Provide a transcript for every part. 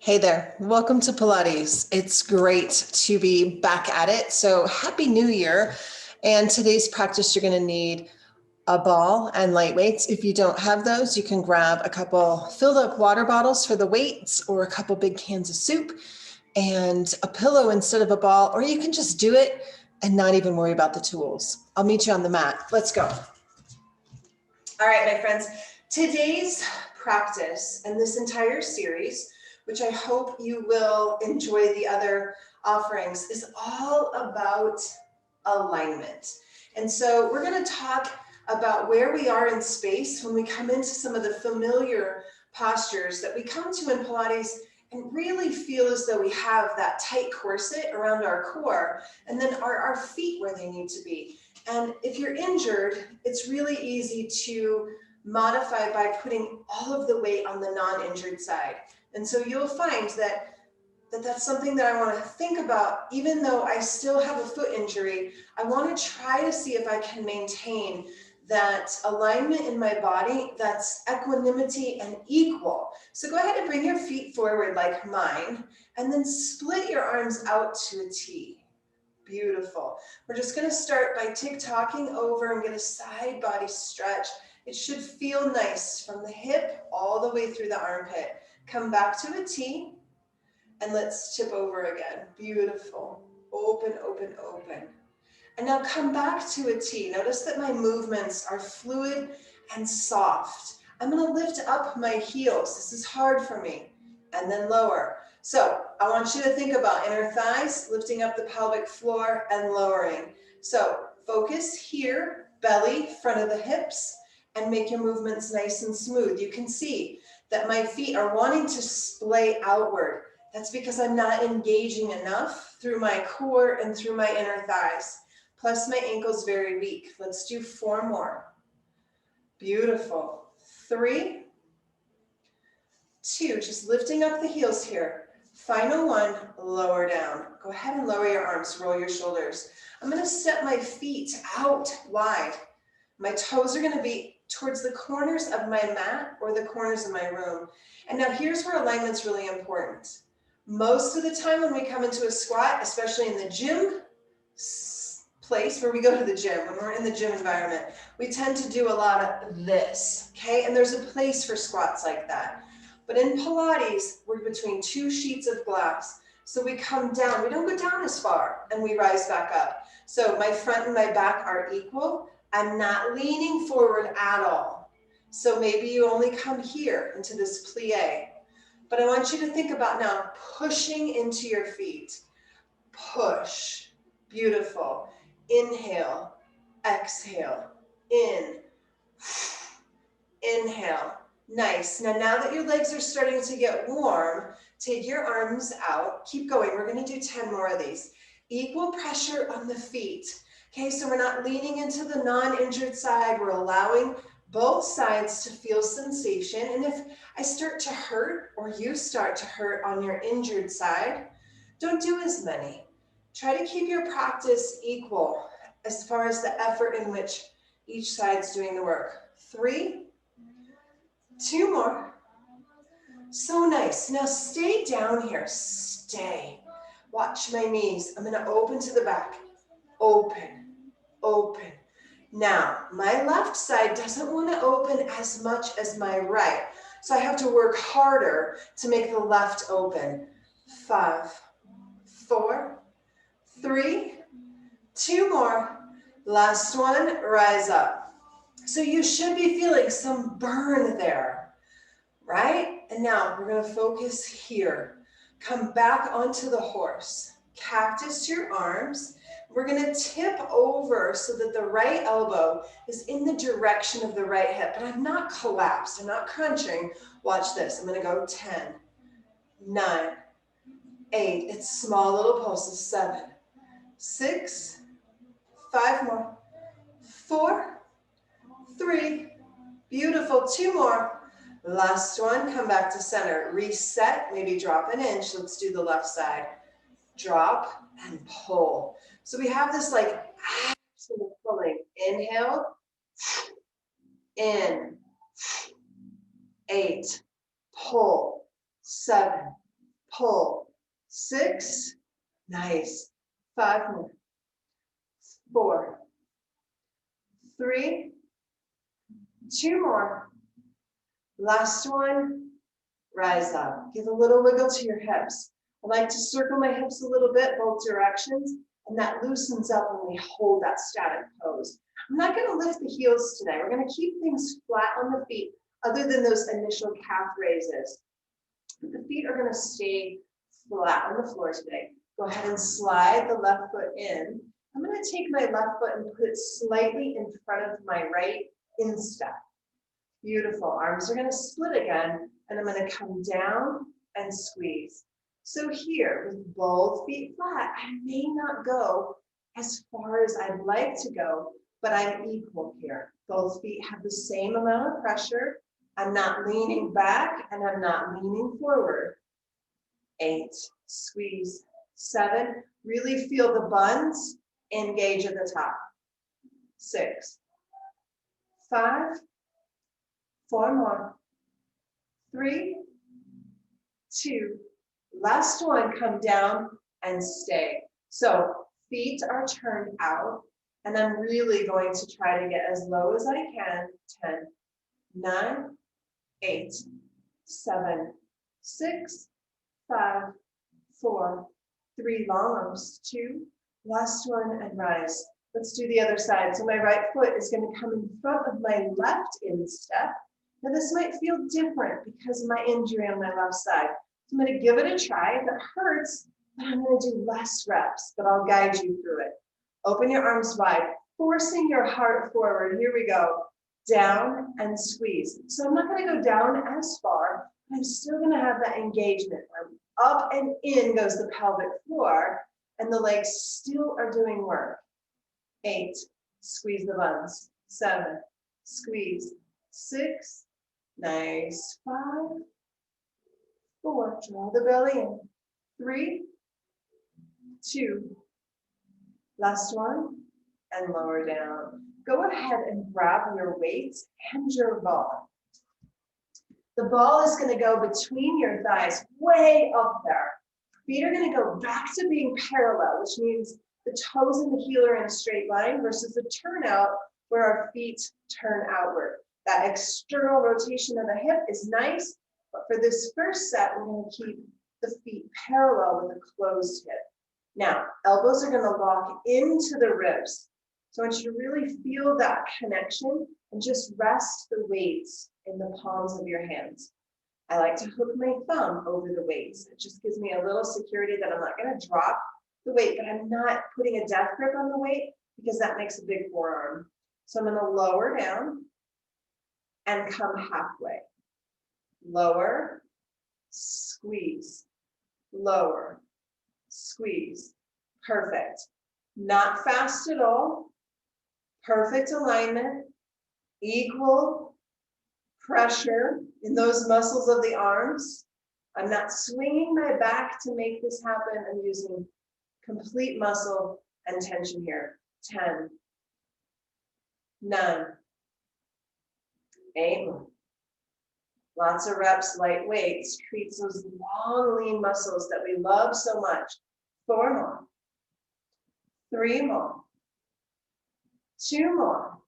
Hey there, welcome to Pilates. It's great to be back at it. So happy New Year. And today's practice, you're gonna need a ball and light weights. If you don't have those, you can grab a couple filled up water bottles for the weights or a couple big cans of soup and a pillow instead of a ball, or you can just do it and not even worry about the tools. I'll meet you on the mat. Let's go. All right, my friends, today's practice and this entire series, which I hope you will enjoy the other offerings, is all about alignment. And so we're going to talk about where we are in space when we come into some of the familiar postures that we come to in Pilates and really feel as though we have that tight corset around our core, and then our feet where they need to be. And if you're injured, it's really easy to modify by putting all of the weight on the non-injured side. And so you'll find that that's something that I want to think about. Even though I still have a foot injury, I want to try to see if I can maintain that alignment in my body, that's equanimity and equal. So go ahead and bring your feet forward like mine, and then split your arms out to a T. Beautiful. We're just going to start by tick-tocking over and get a side body stretch. It should feel nice from the hip all the way through the armpit. Come back to a T, and let's tip over again. Beautiful. Open, open, open. And now come back to a T. Notice that my movements are fluid and soft. I'm going to lift up my heels. This is hard for me. And then lower. So I want you to think about inner thighs, lifting up the pelvic floor and lowering. So focus here, belly, front of the hips, and make your movements nice and smooth. You can see that my feet are wanting to splay outward. That's because I'm not engaging enough through my core and through my inner thighs. Plus my ankle's very weak. Let's do 4 more. Beautiful. 3, 2, just lifting up the heels here. Final 1, lower down. Go ahead and lower your arms, roll your shoulders. I'm going to step my feet out wide. My toes are going to be towards the corners of my mat or the corners of my room. And now here's where alignment's really important. Most of the time when we come into a squat, especially in the gym place where we go to the gym, when we're in the gym environment, we tend to do a lot of this, okay? And there's a place for squats like that. But in Pilates, we're between 2 sheets of glass. So we come down, we don't go down as far, and we rise back up. So my front and my back are equal. I'm not leaning forward at all. So maybe you only come here into this plie. But I want you to think about now pushing into your feet. Push. Beautiful. Inhale. Exhale. In. Inhale. Nice. Now that your legs are starting to get warm, take your arms out. Keep going. We're going to do 10 more of these. Equal pressure on the feet. Okay, so we're not leaning into the non-injured side. We're allowing both sides to feel sensation. And if I start to hurt or you start to hurt on your injured side, don't do as many. Try to keep your practice equal as far as the effort in which each side's doing the work. 3, 2 more. So nice. Now stay down here. Stay. Watch my knees. I'm going to open to the back. Open. Open. Now, my left side doesn't want to open as much as my right. So I have to work harder to make the left open. 5, 4, 3, 2 more. Last one, rise up. So you should be feeling some burn there, right? And now we're going to focus here. Come back onto the horse. Cactus your arms. We're going to tip over so that the right elbow is in the direction of the right hip. But I'm not collapsed. I'm not crunching. Watch this. I'm going to go 10, 9, 8. It's small little pulses. 7, 6, 5 more. 4, 3. Beautiful. 2 more. Last one. Come back to center. Reset. Maybe drop an inch. Let's do the left side. Drop and pull. So we have this like action of pulling. Inhale, in, 8, pull, 7, Hold. 6. Nice. 5 more. 4. 3. 2 more. Last one. Rise up. Give a little wiggle to your hips. I like to circle my hips a little bit, both directions, and that loosens up when we hold that static pose. I'm not going to lift the heels today. We're going to keep things flat on the feet, other than those initial calf raises. The feet are going to stay flat on the floor today. Go ahead and slide the left foot in. I'm going to take my left foot and put it slightly in front of my right instep. Beautiful. Arms are going to split again, and I'm going to come down and squeeze. So here, with both feet flat, I may not go as far as I'd like to go, but I'm equal here. Both feet have the same amount of pressure. I'm not leaning back, and I'm not leaning forward. 8, squeeze. 7, really feel the buns engage at the top. 6, 5, 4 more. 3, 2, last one, come down and stay. So feet are turned out, and I'm really going to try to get as low as I can. 10, 9, 8, 7, 6, 5, 4, 3, long arms, 2, last one, and rise. Let's do the other side. So my right foot is going to come in front of my left instep. Now this might feel different because of my injury on my left side. So I'm going to give it a try. If it hurts, then I'm going to do less reps, but I'll guide you through it. Open your arms wide, forcing your heart forward. Here we go. Down and squeeze. So I'm not going to go down as far, but I'm still going to have that engagement. Up and in goes the pelvic floor, and the legs still are doing work. 8, squeeze the buns. 7, squeeze. 6, nice. 5, 4, draw the belly in. 3, 2, last one, and lower down. Go ahead and grab your weights and your ball. The ball is going to go between your thighs, way up there. Feet are going to go back to being parallel, which means the toes and the heel are in a straight line versus the turnout where our feet turn outward. That external rotation of the hip is nice, but for this first set, we're going to keep the feet parallel with a closed hip. Now, elbows are going to lock into the ribs. So I want you to really feel that connection and just rest the weights in the palms of your hands. I like to hook my thumb over the weights. It just gives me a little security that I'm not going to drop the weight, but I'm not putting a death grip on the weight because that makes a big forearm. So I'm going to lower down and come halfway. Lower, squeeze, lower, squeeze. Perfect. Not fast at all. Perfect alignment. Equal pressure in those muscles of the arms. I'm not swinging my back to make this happen. I'm using complete muscle and tension here. 10, 9, 8. Lots of reps, light weights, creates those long, lean muscles that we love so much. 4 more. 3 more. 2 more.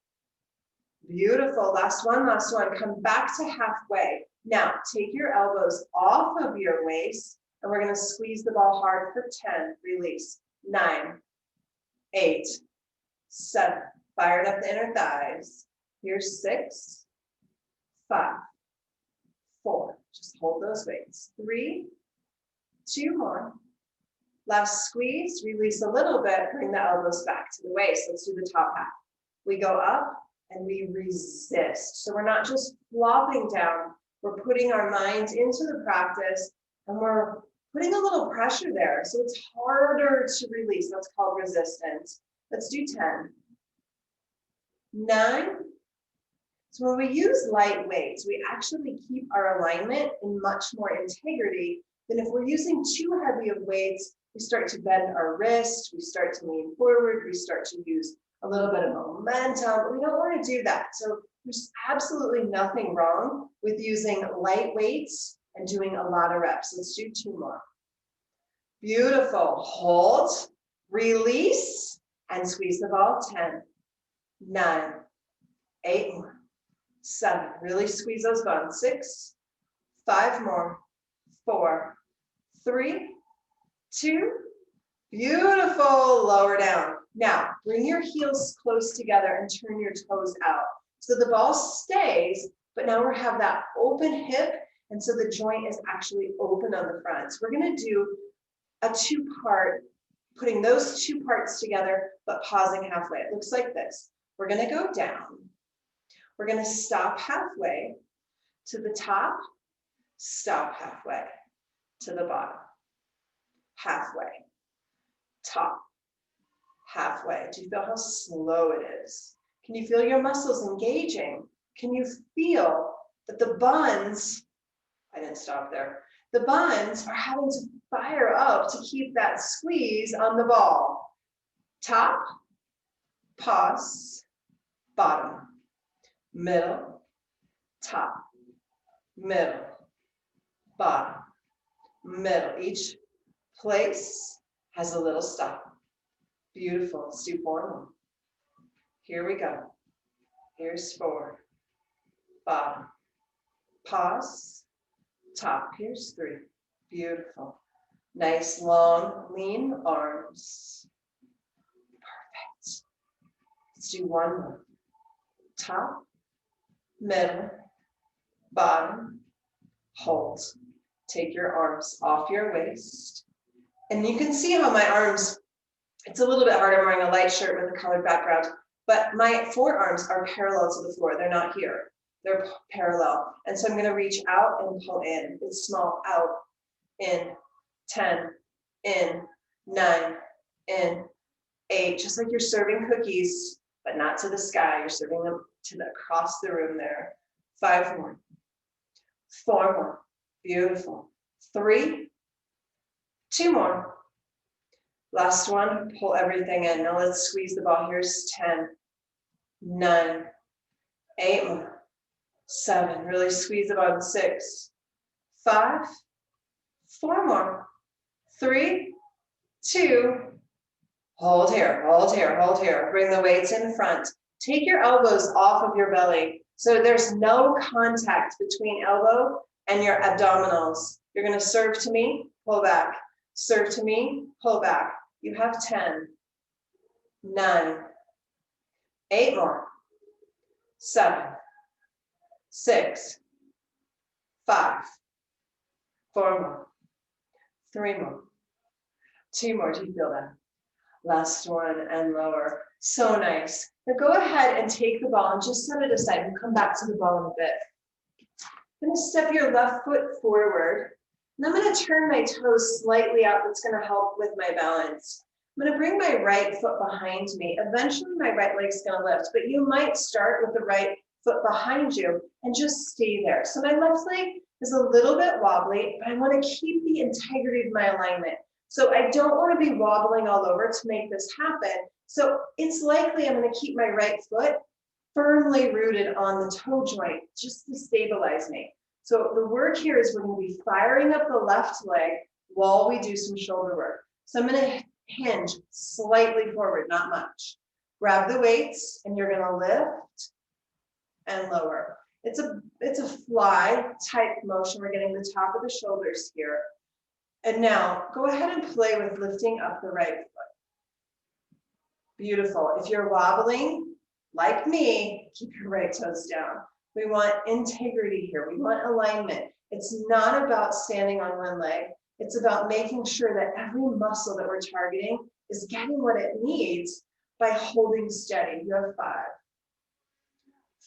Beautiful. Last one, last one. Come back to halfway. Now, take your elbows off of your waist, and we're going to squeeze the ball hard for 10. Release. 9, 8, 7. Fired up the inner thighs. Here's 6, 5, 4. Just hold those weights. 3, 2 more. Last squeeze. Release a little bit. Bring the elbows back to the waist. Let's do the top half. We go up and we resist. So we're not just flopping down. We're putting our minds into the practice, and we're putting a little pressure there. So it's harder to release. That's called resistance. Let's do 10. 9. So when we use light weights, we actually keep our alignment in much more integrity than if we're using too heavy of weights. We start to bend our wrist, we start to lean forward, we start to use a little bit of momentum. We don't want to do that. So there's absolutely nothing wrong with using light weights and doing a lot of reps. Let's do 2 more. Beautiful. Hold, release, and squeeze the ball. 10, 9, 8 more, 7. Really squeeze those bones. 6, 5 more, 4, 3, 2. Beautiful. Lower down. Now, bring your heels close together and turn your toes out. So the ball stays, but now we have that open hip, and so the joint is actually open on the front. So we're going to do a 2-part, putting those 2 parts together, but pausing halfway. It looks like this. We're going to go down. We're going to stop halfway to the top, stop halfway to the bottom, halfway, top, halfway. Do you feel how slow it is? Can you feel your muscles engaging? Can you feel that the buns, I didn't stop there, the buns are having to fire up to keep that squeeze on the ball. Top, pause, bottom, middle, top, middle, bottom, middle. Each place has a little stop. Beautiful. Let's do 4 more. Here we go. Here's 4. Bottom. Pause. Top. Here's 3. Beautiful. Nice, long, lean arms. Perfect. Let's do 1 more. Top, middle, bottom, hold. Take your arms off your waist. And you can see how my arms, it's a little bit hard. I'm wearing a light shirt with a colored background, but my forearms are parallel to the floor. They're not here. They're parallel. And so I'm going to reach out and pull in. It's small. Out, in, 10, in, 9, in, 8. Just like you're serving cookies, but not to the sky. You're serving them to the across the room there. 5 more. 4 more. Beautiful. 3, 2 more. Last one, pull everything in. Now let's squeeze the ball. Here's 10, 9, 8 more, 7. Really squeeze the ball. 6, 5, 4 more, 3, 2. Hold here, hold here, hold here. Bring the weights in front. Take your elbows off of your belly. So there's no contact between elbow and your abdominals. You're going to serve to me, pull back. Serve to me, pull back. You have 10, 9, 8 more, 7, 6, 5, 4 more, 3 more, 2 more. Do you feel that? Last one and lower. So nice. Now go ahead and take the ball and just set it aside. We'll come back to the ball in a bit. I'm going to step your left foot forward. And I'm going to turn my toes slightly out. That's going to help with my balance. I'm going to bring my right foot behind me. Eventually my right leg's going to lift, but you might start with the right foot behind you and just stay there. So my left leg is a little bit wobbly, but I want to keep the integrity of my alignment. So I don't want to be wobbling all over to make this happen. So it's likely I'm going to keep my right foot firmly rooted on the toe joint just to stabilize me. So the work here is we're going to be firing up the left leg while we do some shoulder work. So I'm going to hinge slightly forward, not much. Grab the weights and you're going to lift and lower. It's a fly type motion. We're getting the top of the shoulders here. And now go ahead and play with lifting up the right foot. Beautiful. If you're wobbling like me, keep your right toes down. We want integrity here. We want alignment. It's not about standing on one leg. It's about making sure that every muscle that we're targeting is getting what it needs by holding steady. You have 5,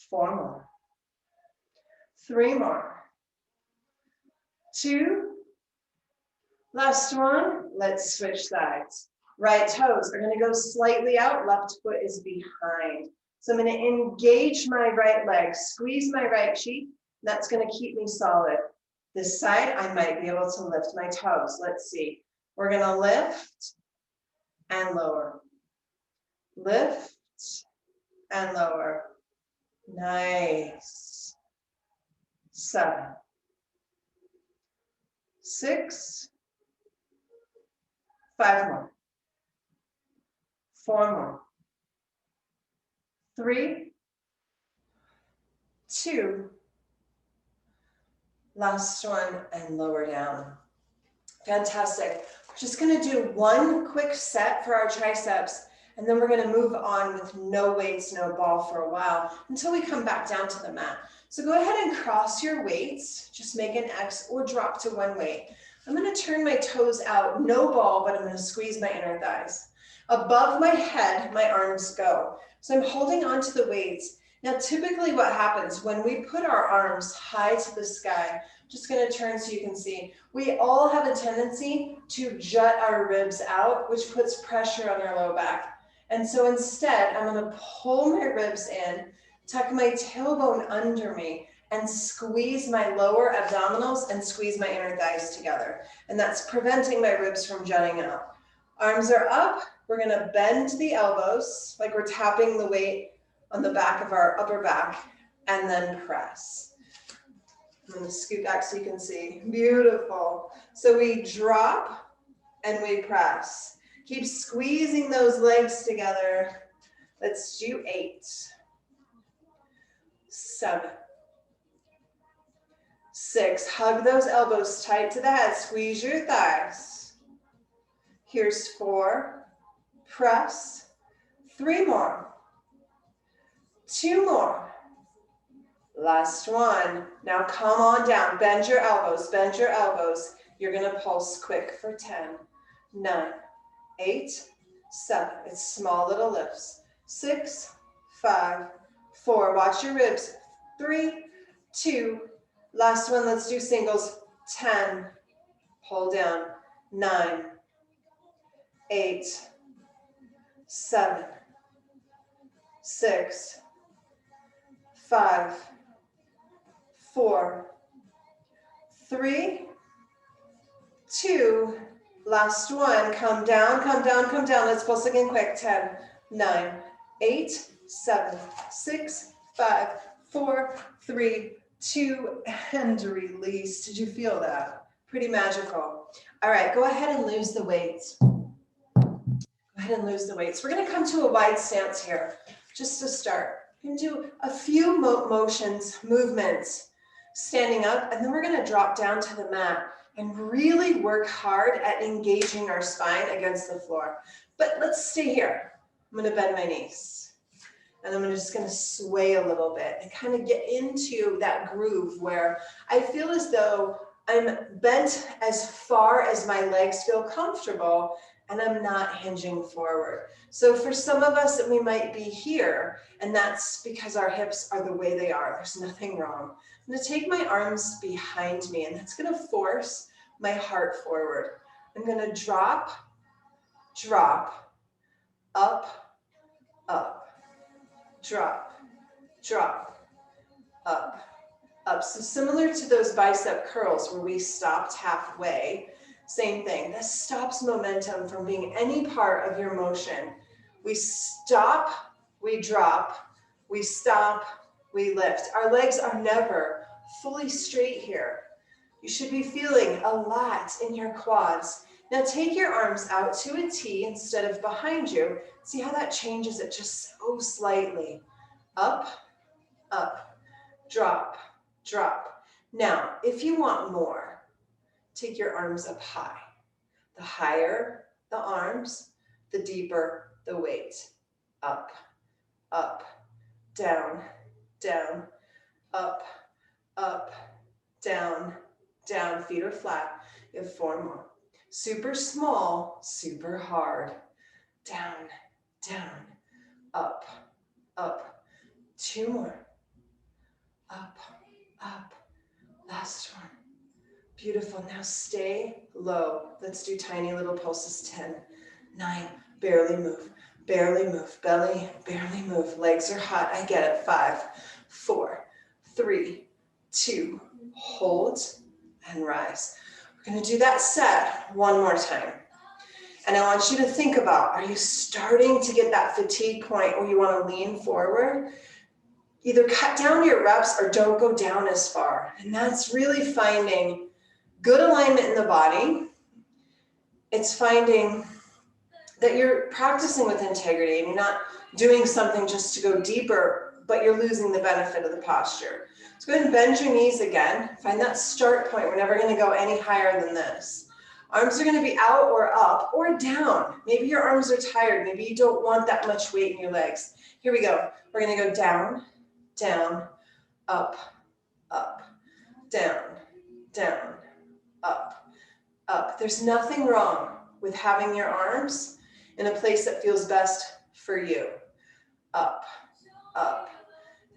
4 more, 3 more, 2. Last one. Let's switch sides. Right toes are going to go slightly out. Left foot is behind. So I'm going to engage my right leg, squeeze my right cheek. That's going to keep me solid. This side, I might be able to lift my toes. Let's see. We're going to lift and lower. Lift and lower. Nice. 7, 6, 5 more. 4 more. 3, 2, last one, and lower down. Fantastic. We're just gonna do one quick set for our triceps, and then we're gonna move on with no weights, no ball for a while until we come back down to the mat. So go ahead and cross your weights, just make an X or drop to one weight. I'm gonna turn my toes out, no ball, but I'm gonna squeeze my inner thighs. Above my head, my arms go. So I'm holding onto the weights. Now, typically what happens when we put our arms high to the sky, just gonna turn so you can see, we all have a tendency to jut our ribs out, which puts pressure on our low back. And so instead, I'm gonna pull my ribs in, tuck my tailbone under me, and squeeze my lower abdominals and squeeze my inner thighs together. And that's preventing my ribs from jutting out. Arms are up. We're gonna bend the elbows like we're tapping the weight on the back of our upper back, and then press. I'm gonna scoot back so you can see. Beautiful. So we drop and we press. Keep squeezing those legs together. Let's do 8, 7, 6. Hug those elbows tight to the head. Squeeze your thighs. Here's 4. Press. 3 more. 2 more. Last one. Now come on down. Bend your elbows. Bend your elbows. You're going to pulse quick for 10, 9, 8, 7. It's small little lifts. 6, 5, 4. Watch your ribs. 3, 2. Last one. Let's do singles. 10. Pull down. 9, 8, 7, 6, 5, 4, 3, 2, last one. Come down, come down, come down. Let's pulse again quick. 10, 9, 8, 7, 6, 5, 4, 3, 2, and release. Did you feel that? Pretty magical. All right, go ahead and lose the weights. Go ahead and lose the weights. We're gonna come to a wide stance here, just to start. We're gonna do a few movements, standing up, and then we're gonna drop down to the mat and really work hard at engaging our spine against the floor. But let's stay here. I'm gonna bend my knees. And I'm just gonna sway a little bit and kind of get into that groove where I feel as though I'm bent as far as my legs feel comfortable, and I'm not hinging forward. So for some of us, we might be here, and that's because our hips are the way they are. There's nothing wrong. I'm gonna take my arms behind me, and that's gonna force my heart forward. I'm gonna drop, drop, up, up, drop, drop, up, up. So similar to those bicep curls where we stopped halfway, same thing. This stops momentum from being any part of your motion. We stop, we drop, we stop, we lift. Our legs are never fully straight here. You should be feeling a lot in your quads. Now take your arms out to a T instead of behind you. See how that changes it just so slightly. Up, up, drop, drop. Now, if you want more, take your arms up high. The higher the arms, the deeper the weight. Up, up, down, down, up, up, down, down. Feet are flat. You have 4 more. Super small, super hard. Down, down, up, up. 2 more. Up, up. Last one. Beautiful. Now stay low. Let's do tiny little pulses. 10, 9, barely move, barely move. Belly, barely move. Legs are hot. I get it. 5, 4, 3, 2, hold and rise. We're going to do that set one more time. And I want you to think about, are you starting to get that fatigue point where you want to lean forward? Either cut down your reps or don't go down as far. And that's really finding good alignment in the body. It's finding that you're practicing with integrity and you're not doing something just to go deeper, but you're losing the benefit of the posture. So go ahead and bend your knees again. Find that start point. We're never going to go any higher than this. Arms are going to be out or up or down. Maybe your arms are tired. Maybe you don't want that much weight in your legs. Here we go. We're going to go down, down, up, up, down, down, up, up. There's nothing wrong with having your arms in a place that feels best for you. Up, up,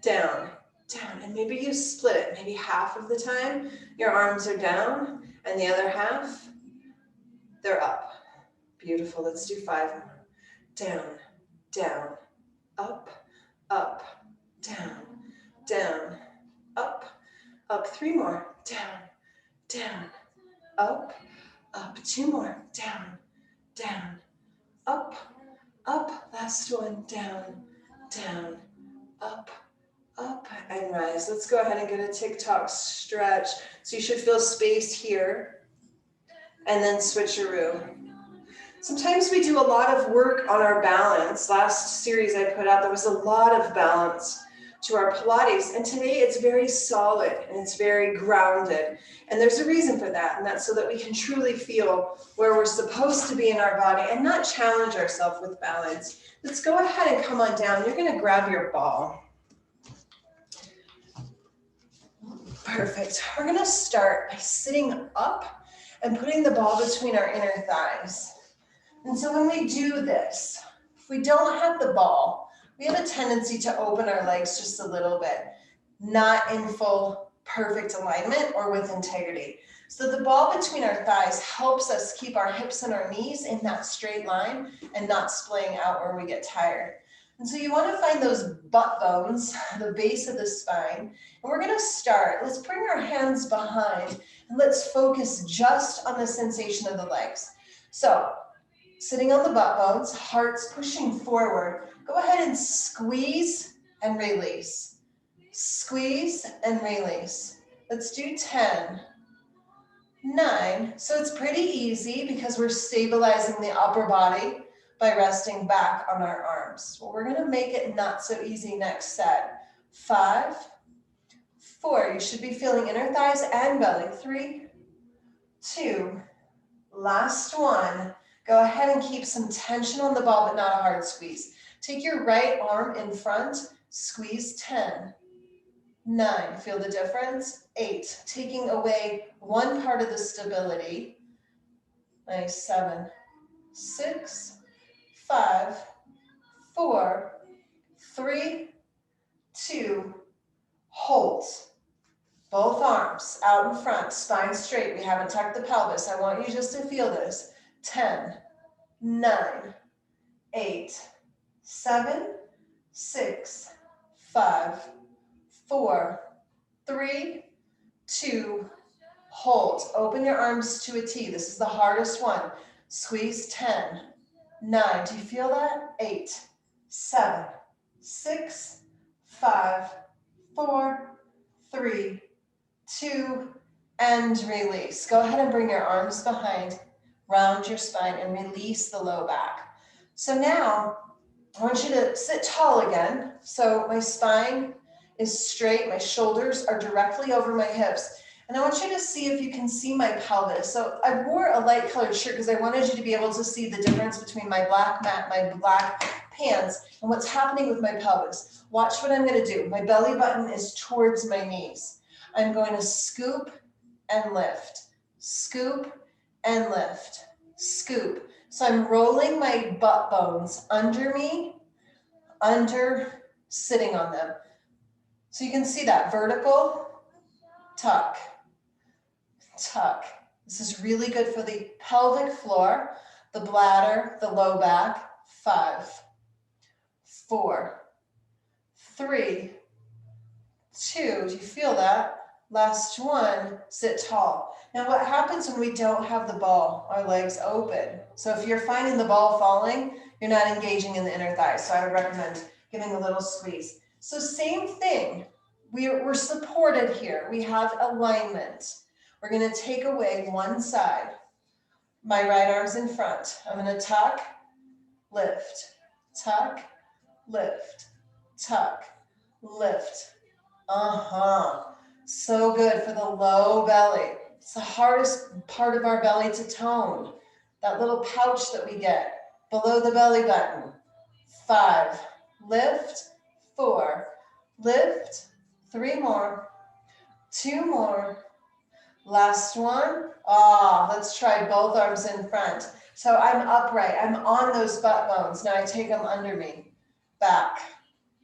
down, down. And maybe you split it. Maybe half of the time your arms are down and the other half, they're up. Beautiful. Let's do 5 more. Down, down, up, up, down, down, up, up. 3 more. Down, down, up, up. 2 more. Down, down, up, up. Last one. Down, down, up, up, and rise. Let's go ahead and get a TikTok stretch. So you should feel space here, and then switcheroo. Sometimes we do a lot of work on our balance. Last series I put out, there was a lot of balance to our Pilates, and today it's very solid and it's very grounded. And there's a reason for that, and that's so that we can truly feel where we're supposed to be in our body and not challenge ourselves with balance. Let's go ahead and come on down. You're going to grab your ball. Perfect. We're going to start by sitting up and putting the ball between our inner thighs. And so when we do this, if we don't have the ball, we have a tendency to open our legs just a little bit, not in full perfect alignment or with integrity. So the ball between our thighs helps us keep our hips and our knees in that straight line and not splaying out where we get tired. And so you want to find those butt bones, the base of the spine. And we're going to start. Let's bring our hands behind and let's focus just on the sensation of the legs. So sitting on the butt bones, hearts pushing forward. Go ahead and squeeze and release. Squeeze and release. Let's do 10, 9. So it's pretty easy because we're stabilizing the upper body by resting back on our arms. Well, we're going to make it not so easy next set. 5, 4. You should be feeling inner thighs and belly. 3, 2. Last one. Go ahead and keep some tension on the ball, but not a hard squeeze. Take your right arm in front, squeeze 10, 9, feel the difference? 8, taking away one part of the stability. Nice, 7, 6, 5, 4, 3, 2, hold. Both arms out in front, spine straight. We haven't tucked the pelvis. I want you just to feel this. 10, 9, 8, 7, 6, 5, 4, 3, 2, hold. Open your arms to a T. This is the hardest one. Squeeze 10, 9. Do you feel that? 8, 7, 6, 5, 4, 3, 2, and release. Go ahead and bring your arms behind. Round your spine and release the low back. So now I want you to sit tall again. So my spine is straight, my shoulders are directly over my hips. And I want you to see if you can see my pelvis. So I wore a light colored shirt because I wanted you to be able to see the difference between my black mat, my black pants, and what's happening with my pelvis. Watch what I'm going to do. My belly button is towards my knees. I'm going to scoop and lift, scoop and lift, scoop. So I'm rolling my butt bones under me, sitting on them. So you can see that vertical, tuck, tuck. This is really good for the pelvic floor, the bladder, the low back. 5, 4, 3, 2. Do you feel that? Last one, sit tall. Now what happens when we don't have the ball? Our legs open. So if you're finding the ball falling, you're not engaging in the inner thighs. So I would recommend giving a little squeeze. So same thing. We're supported here. We have alignment. We're going to take away one side. My right arm's in front. I'm going to tuck lift, tuck, lift, tuck, lift. So good for the low belly. It's the hardest part of our belly to tone. That little pouch that we get below the belly button. 5, lift, 4, lift, 3 more, 2 more. Last one. Let's try both arms in front. So I'm upright. I'm on those butt bones. Now I take them under me. Back,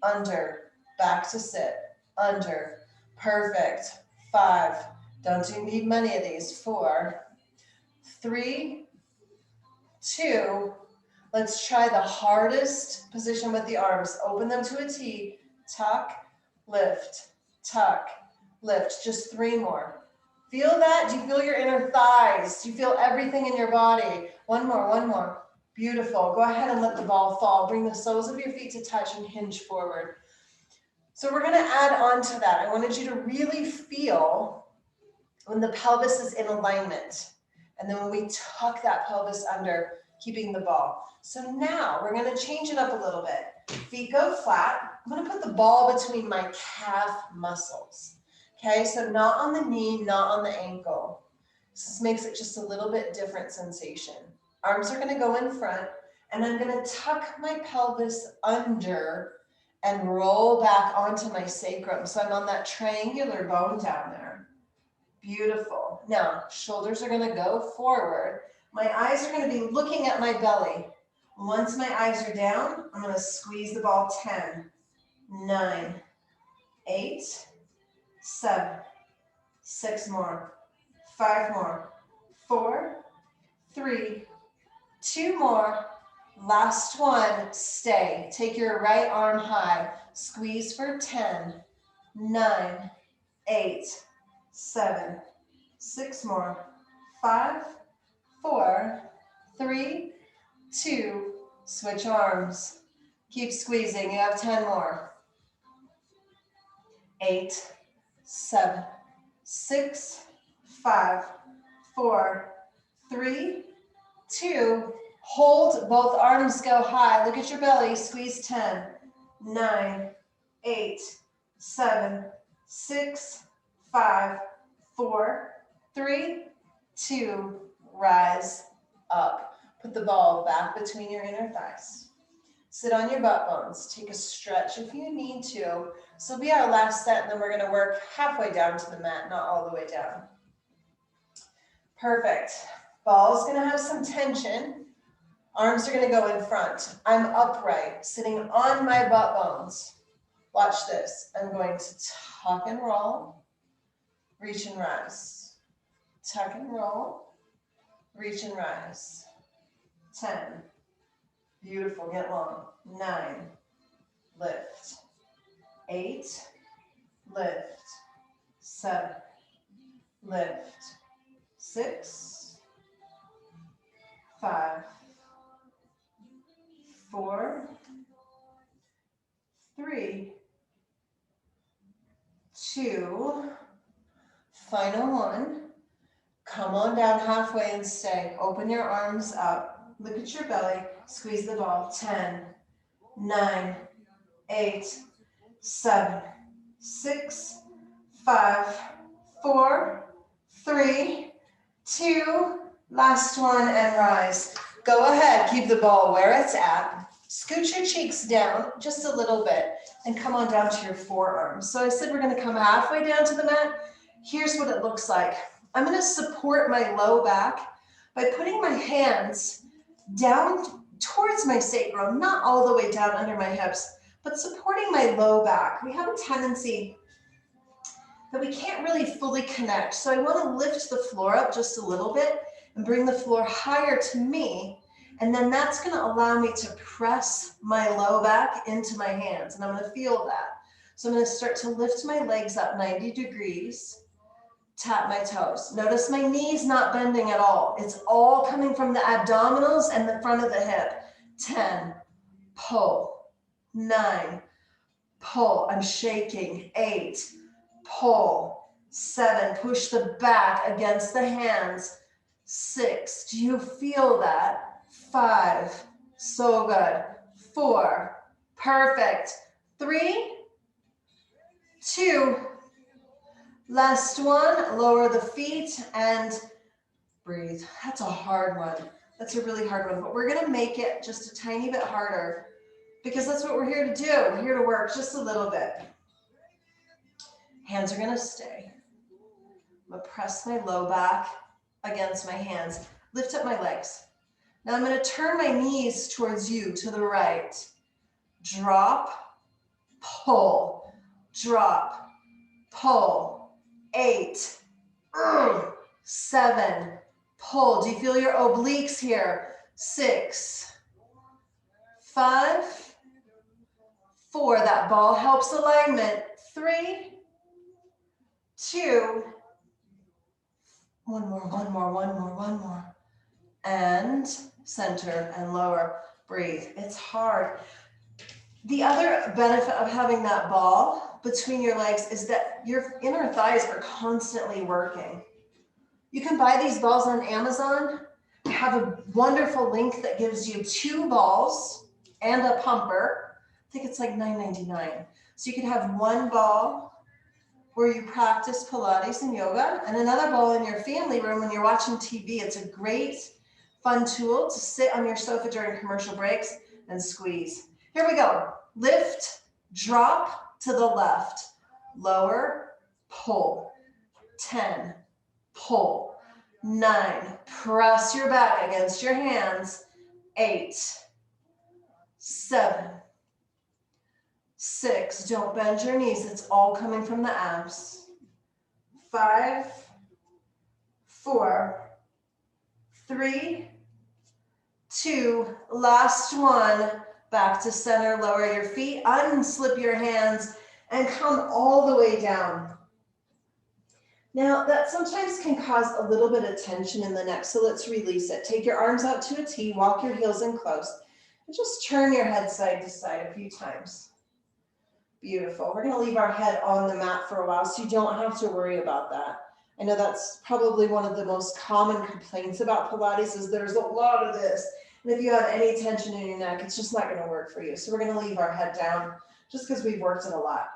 under, back to sit, under. Perfect. 5. Don't you need many of these? 4, 3, 2. Let's try the hardest position with the arms. Open them to a T. Tuck, lift, tuck, lift. Just 3 more. Feel that? Do you feel your inner thighs? Do you feel everything in your body? 1 more, 1 more. Beautiful. Go ahead and let the ball fall. Bring the soles of your feet to touch and hinge forward. So we're going to add on to that. I wanted you to really feel when the pelvis is in alignment. And then when we tuck that pelvis under, keeping the ball. So now we're going to change it up a little bit. Feet go flat. I'm going to put the ball between my calf muscles. Okay, so not on the knee, not on the ankle. This makes it just a little bit different sensation. Arms are going to go in front, and I'm going to tuck my pelvis under and roll back onto my sacrum. So I'm on that triangular bone down there. Beautiful. Now, shoulders are going to go forward. My eyes are going to be looking at my belly. Once my eyes are down, I'm going to squeeze the ball. 10, 9, 8, 7, 6 more, 5 more, 4, 3, 2 more. Last one, stay. Take your right arm high. Squeeze for 10, 9, 8, 7, 6 more, 5, 4, 3, 2, switch arms. Keep squeezing. You have 10 more. 8, 7, 6, 5, 4, 3, 2. Hold, both arms go high. Look at your belly. Squeeze 10, 9, 8, 7, 6, 5, 4, 3, 2. Rise up. Put the ball back between your inner thighs. Sit on your butt bones. Take a stretch if you need to. This will be our last set, and then we're going to work halfway down to the mat, not all the way down. Perfect. Ball's going to have some tension. Arms are going to go in front. I'm upright, sitting on my butt bones. Watch this. I'm going to tuck and roll, reach and rise. Tuck and roll, reach and rise. 10. Beautiful. Get long. 9. Lift. 8. Lift. 7. Lift. 6. 5. 4. 3. 2. Final one. Come on down halfway and stay. Open your arms up. Look at your belly. Squeeze the ball. 10, 9, 8, 7, 6, 5, 4, 3, 2. Last one and rise. Go ahead. Keep the ball where it's at. Scoot your cheeks down just a little bit and come on down to your forearms. So I said we're going to come halfway down to the mat. Here's what it looks like. I'm going to support my low back by putting my hands down towards my sacrum, not all the way down under my hips, but supporting my low back. We have a tendency that we can't really fully connect. So I want to lift the floor up just a little bit and bring the floor higher to me. And then that's going to allow me to press my low back into my hands. And I'm going to feel that. So I'm going to start to lift my legs up 90 degrees. Tap my toes. Notice my knees not bending at all. It's all coming from the abdominals and the front of the hip. 10, pull. 9, pull. I'm shaking. 8, pull. 7, push the back against the hands. 6, do you feel that? 5, So good. 4. Perfect. 3, 2. Last one. Lower the feet and breathe. That's a hard one. That's a really hard one, but we're going to make it just a tiny bit harder because that's what we're here to do. We're here to work just a little bit. Hands are going to stay. I'm going to press my low back against my hands. Lift up my legs. Now I'm going to turn my knees towards you to the right. Drop, pull, drop, pull. 8, 7, pull. Do you feel your obliques here? 6, 5, 4. That ball helps alignment. 3, 2, one more. And center and lower. Breathe. It's hard. The other benefit of having that ball between your legs is that your inner thighs are constantly working. You can buy these balls on Amazon. I have a wonderful link that gives you 2 balls and a pumper. I think it's like $9.99. So you can have 1 ball where you practice Pilates and yoga and another ball in your family room when you're watching TV. It's a great, fun tool to sit on your sofa during commercial breaks and squeeze. Here we go. Lift, drop to the left, lower, pull. 10, pull. 9, press your back against your hands. 8, 7, 6, don't bend your knees. It's all coming from the abs. 5, 4, 3, 2, last one. Back to center, lower your feet, unslip your hands, and come all the way down. Now, that sometimes can cause a little bit of tension in the neck, so let's release it. Take your arms out to a T, walk your heels in close, and just turn your head side to side a few times. Beautiful. We're going to leave our head on the mat for a while, so you don't have to worry about that. I know that's probably one of the most common complaints about Pilates is there's a lot of this. And if you have any tension in your neck, it's just not going to work for you. So we're going to leave our head down just because we've worked it a lot.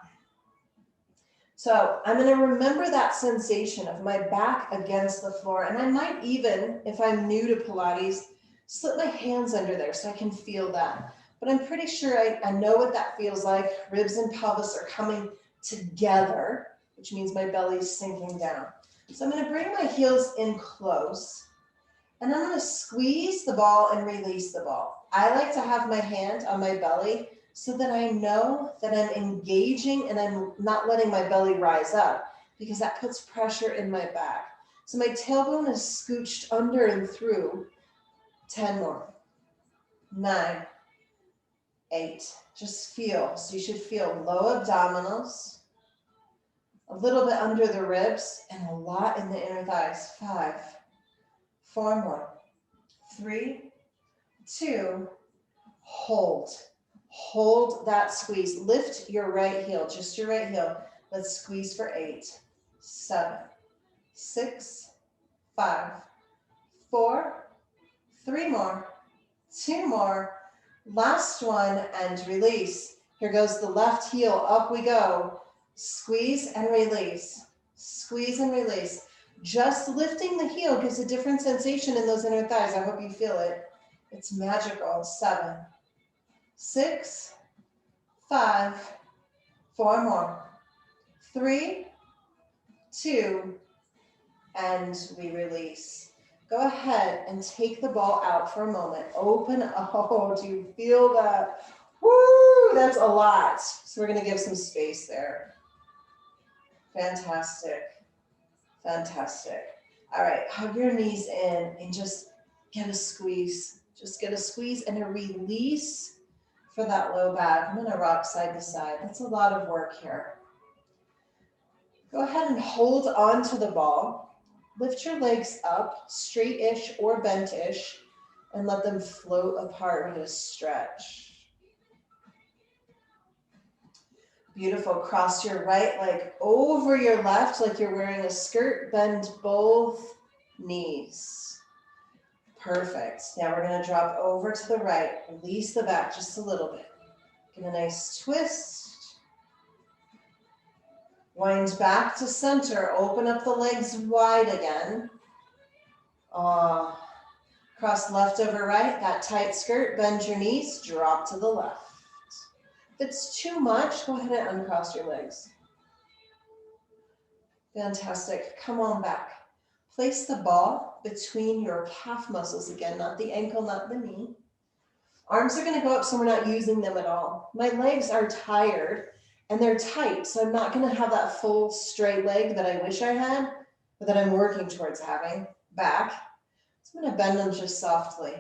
So I'm going to remember that sensation of my back against the floor. And I might even, if I'm new to Pilates, slip my hands under there so I can feel that. But I'm pretty sure I know what that feels like. Ribs and pelvis are coming together, which means my belly's sinking down. So I'm going to bring my heels in close. And I'm going to squeeze the ball and release the ball. I like to have my hand on my belly so that I know that I'm engaging and I'm not letting my belly rise up because that puts pressure in my back. So my tailbone is scooched under and through. 10 more. 9, 8. Just feel. So you should feel low abdominals, a little bit under the ribs, and a lot in the inner thighs. 5. 4 more. 3, 2, hold. Hold that squeeze. Lift your right heel, just your right heel. Let's squeeze for 8, 7, 6, 5, 4, 3 more, 2 more. Last one and release. Here goes the left heel. Up we go. Squeeze and release. Squeeze and release. Just lifting the heel gives a different sensation in those inner thighs. I hope you feel it. It's magical. 7, 6, 5, 4 more. 3, 2, and we release. Go ahead and take the ball out for a moment. Open up. Oh, do you feel that? Woo, that's a lot. So we're going to give some space there. Fantastic. Fantastic. All right, hug your knees in and just get a squeeze. Just get a squeeze and a release for that low back. I'm going to rock side to side. That's a lot of work here. Go ahead and hold on to the ball. Lift your legs up, straight-ish or bent-ish, and let them float apart. We're going to stretch. Beautiful. Cross your right leg over your left like you're wearing a skirt. Bend both knees. Perfect. Now we're going to drop over to the right. Release the back just a little bit. Get a nice twist. Wind back to center. Open up the legs wide again. Cross left over right. That tight skirt. Bend your knees. Drop to the left. If it's too much, go ahead and uncross your legs. Fantastic. Come on back. Place the ball between your calf muscles again, not the ankle, not the knee. Arms are going to go up so we're not using them at all. My legs are tired and they're tight, so I'm not going to have that full straight leg that I wish I had, but that I'm working towards having back. So I'm going to bend them just softly.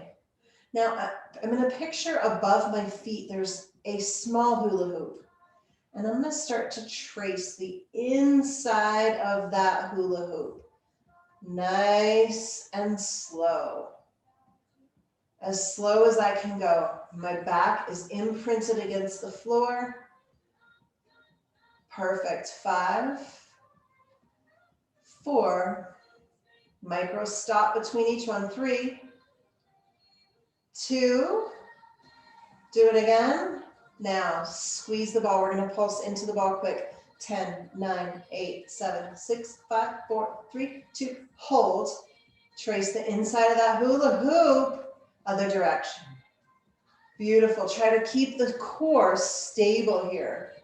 Now I'm going to picture above my feet, there's a small hula hoop. And I'm going to start to trace the inside of that hula hoop. Nice and slow. As slow as I can go. My back is imprinted against the floor. Perfect. 5, 4. Micro stop between each one. 3, 2. Do it again. Now, squeeze the ball. We're going to pulse into the ball quick. 10, 9, 8, 7, 6, 5, 4, 3, 2. Hold. Trace the inside of that hula hoop. Other direction. Beautiful. Try to keep the core stable here.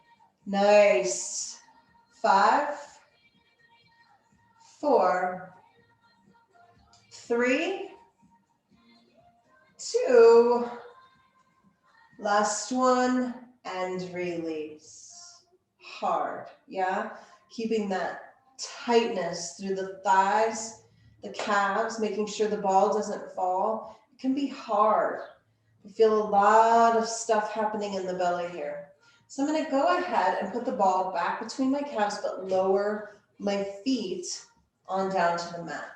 Nice. 5, 4, 3, 2. Last one, and release. Hard, yeah? Keeping that tightness through the thighs, the calves, making sure the ball doesn't fall. It can be hard. You feel a lot of stuff happening in the belly here. So I'm gonna go ahead and put the ball back between my calves, but lower my feet on down to the mat.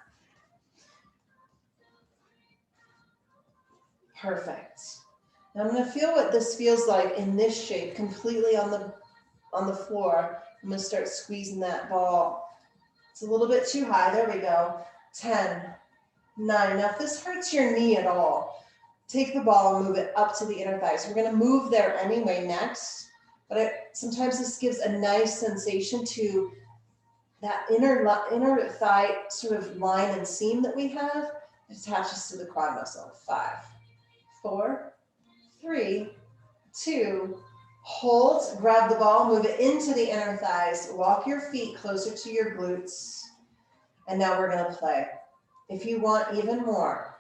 Perfect. Now I'm going to feel what this feels like in this shape, completely on the floor. I'm going to start squeezing that ball. It's a little bit too high. There we go. 10, 9. Now if this hurts your knee at all, take the ball and move it up to the inner thighs. We're going to move there anyway next, but sometimes this gives a nice sensation to that inner thigh sort of line and seam that we have. It attaches to the quad muscle. 5, 4, 3, 2, hold, grab the ball, move it into the inner thighs, walk your feet closer to your glutes, and now we're going to play. If you want even more,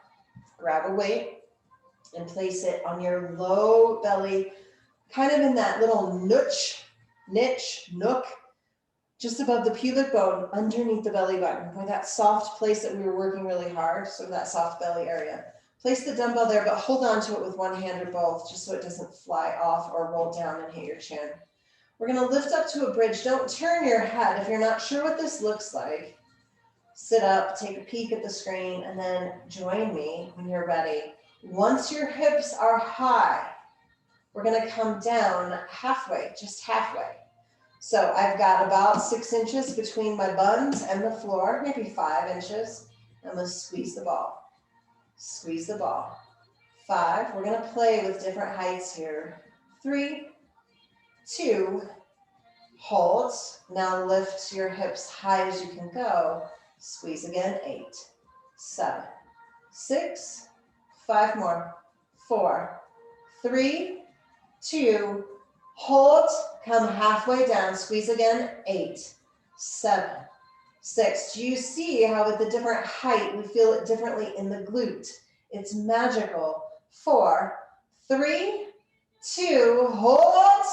grab a weight and place it on your low belly, kind of in that little nook, just above the pubic bone, underneath the belly button, for that soft place that we were working really hard, so that soft belly area. Place the dumbbell there, but hold on to it with one hand or both, just so it doesn't fly off or roll down and hit your chin. We're going to lift up to a bridge. Don't turn your head. If you're not sure what this looks like, sit up, take a peek at the screen, and then join me when you're ready. Once your hips are high, we're going to come down halfway, just halfway. So I've got about 6 inches between my buns and the floor, maybe 5 inches. I'm going to squeeze the ball. Squeeze the ball. 5, we're going to play with different heights here. 3, 2, hold. Now lift your hips high as you can go. Squeeze again. 8, 7, 6, 5 more. 4, 3, 2, hold. Come halfway down. Squeeze again. 8, 7, 6. Do you see how with the different height, we feel it differently in the glute? It's magical. 4, 3, 2, hold.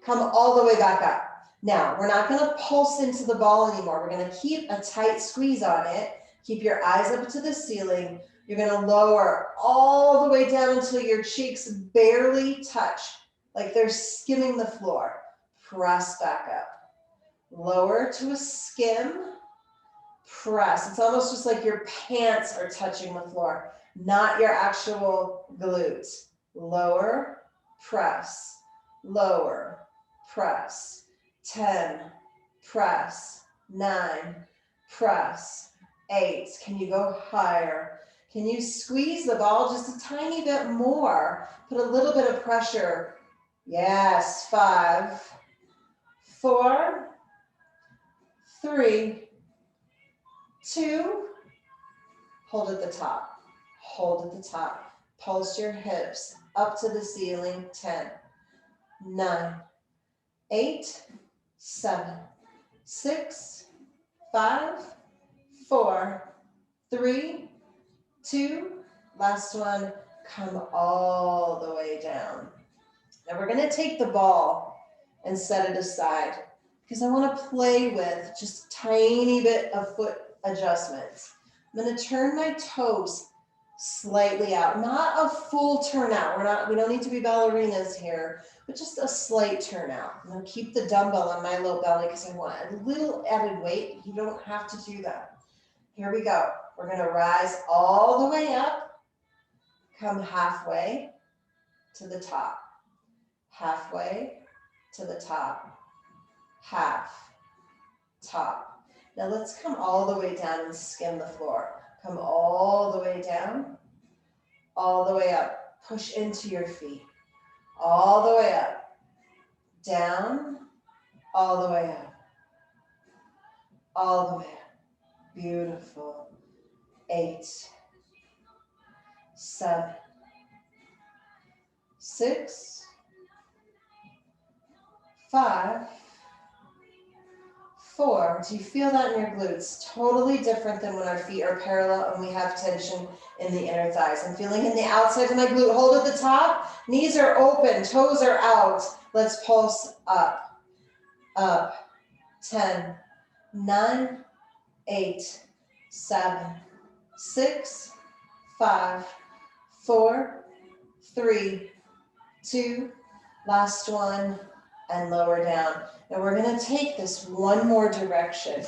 Come all the way back up. Now, we're not going to pulse into the ball anymore. We're going to keep a tight squeeze on it. Keep your eyes up to the ceiling. You're going to lower all the way down until your cheeks barely touch, like they're skimming the floor. Press back up. Lower to a skim. Press. It's almost just like your pants are touching the floor, not your actual glutes. Lower, press, lower, press. 10, press. 9, press. 8. Can you go higher? Can you squeeze the ball just a tiny bit more? Put a little bit of pressure. Yes, 5, 4, 3, 2, hold at the top. Hold at the top. Pulse your hips up to the ceiling. 10, 9, 8, 7, 6, 5, 4, 3, 2, last one, come all the way down. Now we're gonna take the ball and set it aside because I wanna play with just a tiny bit of foot adjustments. I'm gonna turn my toes slightly out, not a full turn out. We don't need to be ballerinas here, but just a slight turn out. I'm gonna keep the dumbbell on my low belly because I want a little added weight. You don't have to do that. Here we go. We're gonna rise all the way up, come halfway to the top, halfway to the top, half, top. Now let's come all the way down and skim the floor. Come all the way down, all the way up. Push into your feet, all the way up, down, all the way up, all the way up. Beautiful. 8, 7, 6, 5, 4. Do you feel that in your glutes? Totally different than when our feet are parallel and we have tension in the inner thighs. I'm feeling in the outside of my glute. Hold at the top. Knees are open. Toes are out. Let's pulse up. Up. 10, 9, 8, 7, 6, 5, 4, 3, 2, last one, and lower down. Now we're gonna take this one more direction.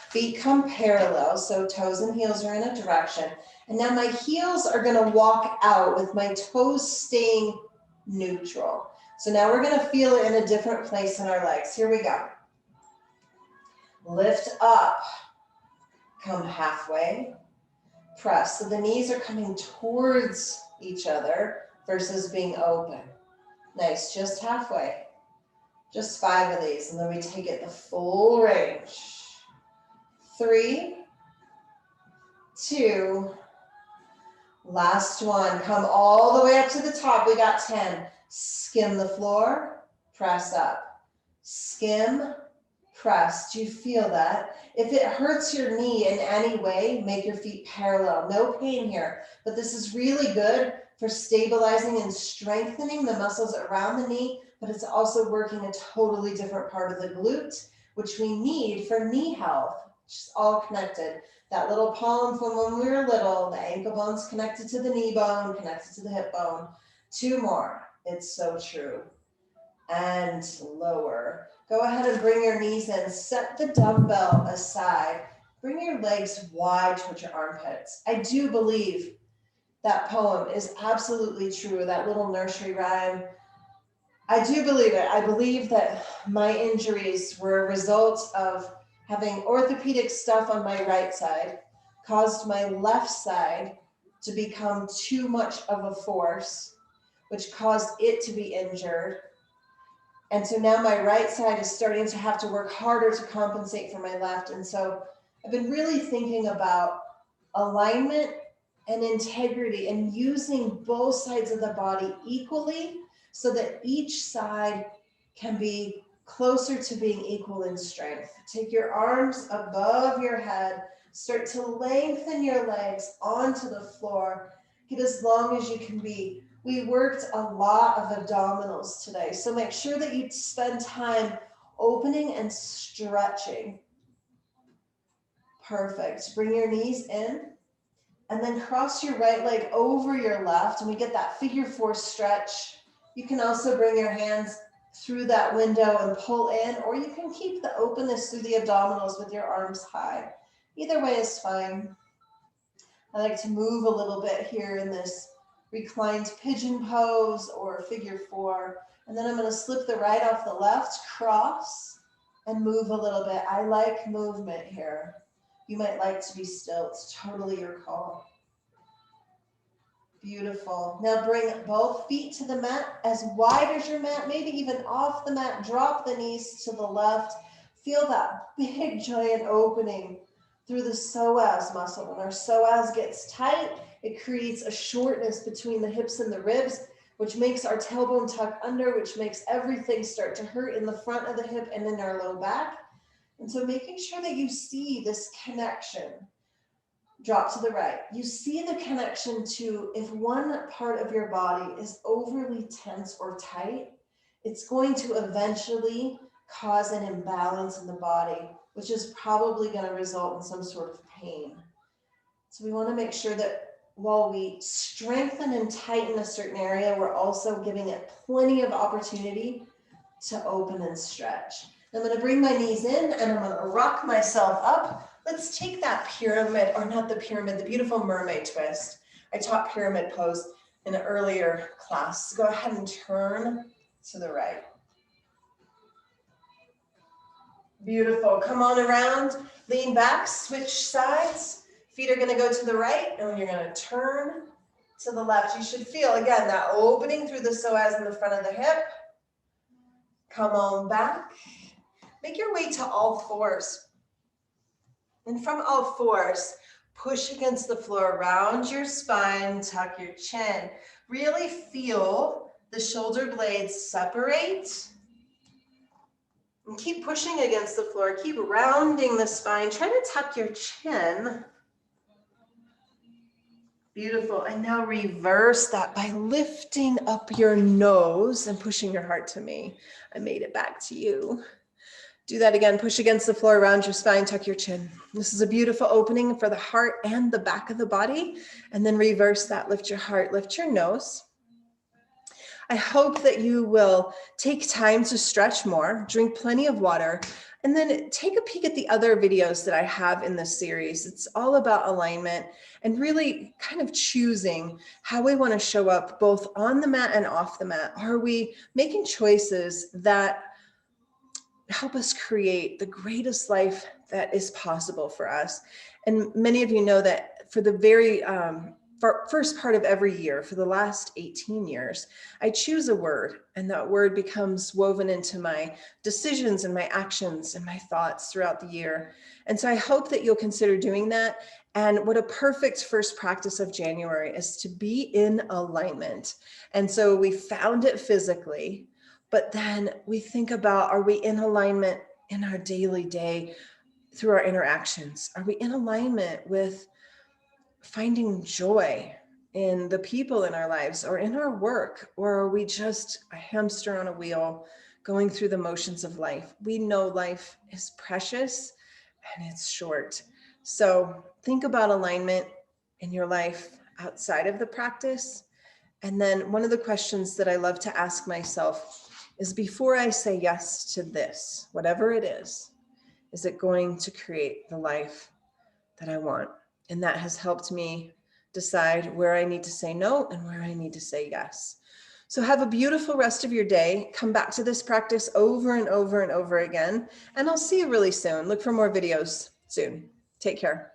Feet come parallel, so toes and heels are in a direction. And now my heels are gonna walk out with my toes staying neutral. So now we're gonna feel it in a different place in our legs. Here we go. Lift up, come halfway, press. So the knees are coming towards each other versus being open. Nice, just halfway. Just 5 of these, and then we take it the full range. 3, 2, last one. Come all the way up to the top. We got 10. Skim the floor, press up. Skim, press. Do you feel that? If it hurts your knee in any way, make your feet parallel. No pain here, but this is really good for stabilizing and strengthening the muscles around the knee, but it's also working a totally different part of the glute, which we need for knee health, which is all connected. That little palm from when we were little, the ankle bone's connected to the knee bone, connected to the hip bone. 2 more. It's so true. And lower. Go ahead and bring your knees in. Set the dumbbell aside. Bring your legs wide towards your armpits. I do believe that poem is absolutely true, that little nursery rhyme. I do believe it. I believe that my injuries were a result of having orthopedic stuff on my right side, caused my left side to become too much of a force, which caused it to be injured. And so now my right side is starting to have to work harder to compensate for my left. And so I've been really thinking about alignment and integrity and using both sides of the body equally so that each side can be closer to being equal in strength. Take your arms above your head, start to lengthen your legs onto the floor. Get as long as you can be. We worked a lot of abdominals today, so make sure that you spend time opening and stretching. Perfect. Bring your knees in and then cross your right leg over your left, and we get that figure 4 stretch. You can also bring your hands through that window and pull in, or you can keep the openness through the abdominals with your arms high. Either way is fine. I like to move a little bit here in this reclined pigeon pose or figure 4. And then I'm going to slip the right off the left, cross, and move a little bit. I like movement here. You might like to be still. It's totally your call. Beautiful. Now bring both feet to the mat, as wide as your mat, maybe even off the mat. Drop the knees to the left. Feel that big giant opening through the psoas muscle. When our psoas gets tight, it creates a shortness between the hips and the ribs, which makes our tailbone tuck under, which makes everything start to hurt in the front of the hip and in our low back. And so making sure that you see this connection. Drop to the right. You see the connection to, if one part of your body is overly tense or tight, it's going to eventually cause an imbalance in the body, which is probably going to result in some sort of pain. So we want to make sure that while we strengthen and tighten a certain area, we're also giving it plenty of opportunity to open and stretch. I'm going to bring my knees in and I'm going to rock myself up. Let's take that pyramid, or not the pyramid, the beautiful mermaid twist. I taught pyramid pose in an earlier class. Go ahead and turn to the right. Beautiful. Come on around, lean back, switch sides. Feet are going to go to the right, and you're going to turn to the left. You should feel, again, that opening through the psoas in the front of the hip. Come on back. Make your way to all fours. And from all fours, push against the floor, round your spine, tuck your chin. Really feel the shoulder blades separate. And keep pushing against the floor, keep rounding the spine. Try to tuck your chin. Beautiful. And now reverse that by lifting up your nose and pushing your heart to me. I made it back to you. Do that again. Push against the floor, round your spine, tuck your chin. This is a beautiful opening for the heart and the back of the body. And then reverse that. Lift your heart, lift your nose. I hope that you will take time to stretch more, drink plenty of water, and then take a peek at the other videos that I have in this series. It's all about alignment and really kind of choosing how we want to show up both on the mat and off the mat. Are we making choices that help us create the greatest life that is possible for us? And many of you know that for the very first part of every year, for the last 18 years, I choose a word, and that word becomes woven into my decisions and my actions and my thoughts throughout the year. And so I hope that you'll consider doing that. And what a perfect first practice of January is to be in alignment. And so we found it physically, but then we think about, are we in alignment in our daily day through our interactions? Are we in alignment with finding joy in the people in our lives or in our work? Or are we just a hamster on a wheel going through the motions of life? We know life is precious and it's short. So think about alignment in your life outside of the practice. And then one of the questions that I love to ask myself is, before I say yes to this, whatever it is it going to create the life that I want? And that has helped me decide where I need to say no and where I need to say yes. So have a beautiful rest of your day. Come back to this practice over and over and over again. And I'll see you really soon. Look for more videos soon. Take care.